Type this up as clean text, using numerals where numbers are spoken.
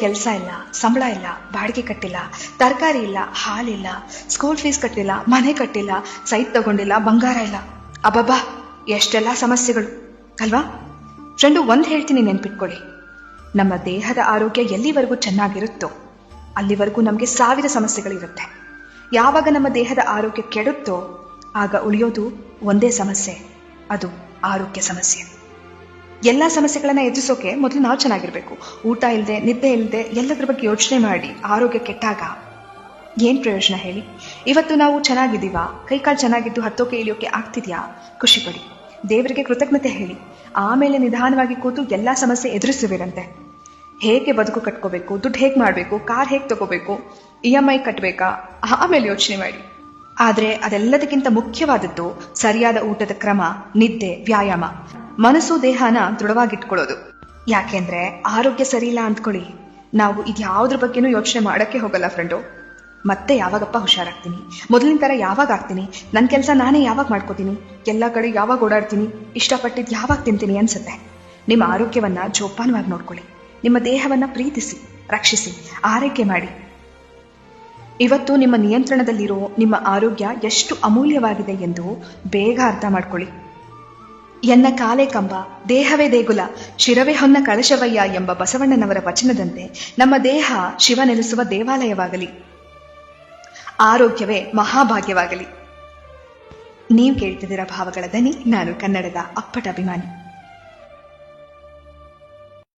ಕೆಲಸ ಇಲ್ಲ, ಸಂಬಳ ಇಲ್ಲ, ಬಾಡಿಗೆ ಕಟ್ಟಿಲ್ಲ, ತರಕಾರಿ ಇಲ್ಲ, ಹಾಲಿಲ್ಲ, ಸ್ಕೂಲ್ ಫೀಸ್ ಕಟ್ಟಿಲ್ಲ, ಮನೆ ಕಟ್ಟಿಲ್ಲ, ಸೈಟ್ ತಗೊಂಡಿಲ್ಲ, ಬಂಗಾರ ಇಲ್ಲ. ಅಬ್ಬಬ್ಬಾ, ಎಷ್ಟೆಲ್ಲ ಸಮಸ್ಯೆಗಳು ಅಲ್ವಾ? ಫ್ರೆಂಡು, ಒಂದ್ ಹೇಳ್ತೀನಿ, ನೆನ್ಪಿಟ್ಕೊಳ್ಳಿ. ನಮ್ಮ ದೇಹದ ಆರೋಗ್ಯ ಎಲ್ಲಿವರೆಗೂ ಚೆನ್ನಾಗಿರುತ್ತೋ ಅಲ್ಲಿವರೆಗೂ ನಮಗೆ 1000 ಸಮಸ್ಯೆಗಳಿರುತ್ತೆ. ಯಾವಾಗ ನಮ್ಮ ದೇಹದ ಆರೋಗ್ಯ ಕೆಡುತ್ತೋ ಆಗ ಉಳಿಯೋದು ಒಂದೇ ಸಮಸ್ಯೆ, ಅದು ಆರೋಗ್ಯ ಸಮಸ್ಯೆ. ಎಲ್ಲ ಸಮಸ್ಯೆಗಳನ್ನ ಎದುರಿಸೋಕೆ ಮೊದಲು ನಾವು ಚೆನ್ನಾಗಿರ್ಬೇಕು. ಊಟ ಇಲ್ಲದೆ, ನಿದ್ದೆ ಇಲ್ಲದೆ, ಎಲ್ಲದ್ರ ಬಗ್ಗೆ ಯೋಚನೆ ಮಾಡಿ ಆರೋಗ್ಯ ಕೆಟ್ಟಾಗ ಏನ್ ಪ್ರಯೋಜನ ಹೇಳಿ? ಇವತ್ತು ನಾವು ಚೆನ್ನಾಗಿದ್ದೀವಾ? ಕೈಕಾಲು ಚೆನ್ನಾಗಿದ್ದು ಹತ್ತೋಕೆ ಇಳಿಯೋಕೆ ಆಗ್ತಿದ್ಯಾ? ಖುಷಿ ಪಡಿ, ದೇವರಿಗೆ ಕೃತಜ್ಞತೆ ಹೇಳಿ. ಆಮೇಲೆ ನಿಧಾನವಾಗಿ ಕೂತು ಎಲ್ಲಾ ಸಮಸ್ಯೆ ಎದುರಿಸುವಿರಂತೆ. ಹೇಗೆ ಬದುಕು ಕಟ್ಕೋಬೇಕು, ದುಡ್ಡು ಹೇಗೆ ಮಾಡಬೇಕು, ಕಾರ್ ಹೇಗೆ ತಗೋಬೇಕು, EMI ಕಟ್ಟಬೇಕಾ, ಆಮೇಲೆ ಯೋಚನೆ ಮಾಡಿ. ಆದ್ರೆ ಅದೆಲ್ಲದಕ್ಕಿಂತ ಮುಖ್ಯವಾದದ್ದು ಸರಿಯಾದ ಊಟದ ಕ್ರಮ, ನಿದ್ದೆ, ವ್ಯಾಯಾಮ, ಮನಸ್ಸು ದೇಹನ ದೃಢವಾಗಿಟ್ಕೊಳ್ಳೋದು. ಯಾಕೆಂದ್ರೆ ಆರೋಗ್ಯ ಸರಿ ಇಲ್ಲ ಅಂದ್ಕೊಳ್ಳಿ, ನಾವು ಇದ್ಯಾವುದ್ರ ಬಗ್ಗೆನೂ ಯೋಚನೆ ಮಾಡಕ್ಕೆ ಹೋಗಲ್ಲ ಫ್ರೆಂಡು. ಮತ್ತೆ ಯಾವಾಗಪ್ಪ ಹುಷಾರಾಗ್ತೀನಿ, ಮೊದಲಿನ ತರ ಯಾವಾಗ ಆಗ್ತೀನಿ, ನನ್ನ ಕೆಲಸ ನಾನೇ ಯಾವಾಗ ಮಾಡ್ಕೋತೀನಿ, ಎಲ್ಲ ಕಡೆ ಯಾವಾಗ ಓಡಾಡ್ತೀನಿ, ಇಷ್ಟಪಟ್ಟಿದ್ದು ಯಾವಾಗ ತಿಂತೀನಿ ಅನ್ಸುತ್ತೆ. ನಿಮ್ಮ ಆರೋಗ್ಯವನ್ನ ಜೋಪಾನವಾಗಿ ನೋಡ್ಕೊಳ್ಳಿ. ನಿಮ್ಮ ದೇಹವನ್ನ ಪ್ರೀತಿಸಿ, ರಕ್ಷಿಸಿ, ಆರೈಕೆ ಮಾಡಿ. ಇವತ್ತು ನಿಮ್ಮ ನಿಯಂತ್ರಣದಲ್ಲಿರೋ ನಿಮ್ಮ ಆರೋಗ್ಯ ಎಷ್ಟು ಅಮೂಲ್ಯವಾಗಿದೆ ಎಂದು ಬೇಗ ಅರ್ಥ ಮಾಡ್ಕೊಳ್ಳಿ. ಎನ್ನ ಕಾಲೇ ಕಂಬ, ದೇಹವೇ ದೇಗುಲ, ಶಿರವೇ ಹೊನ್ನ ಕಳಶವಯ್ಯ ಎಂಬ ಬಸವಣ್ಣನವರ ವಚನದಂತೆ ನಮ್ಮ ದೇಹ ಶಿವ ನೆಲೆಸುವ ದೇವಾಲಯವಾಗಲಿ, ಆರೋಗ್ಯವೇ ಮಹಾಭಾಗ್ಯವಾಗಲಿ. ನೀವು ಕೇಳ್ತಿದ್ದೀರಾ ಭಾವಗಳ ದನಿ. ನಾನು ಕನ್ನಡದ ಅಪ್ಪಟ ಅಭಿಮಾನಿ.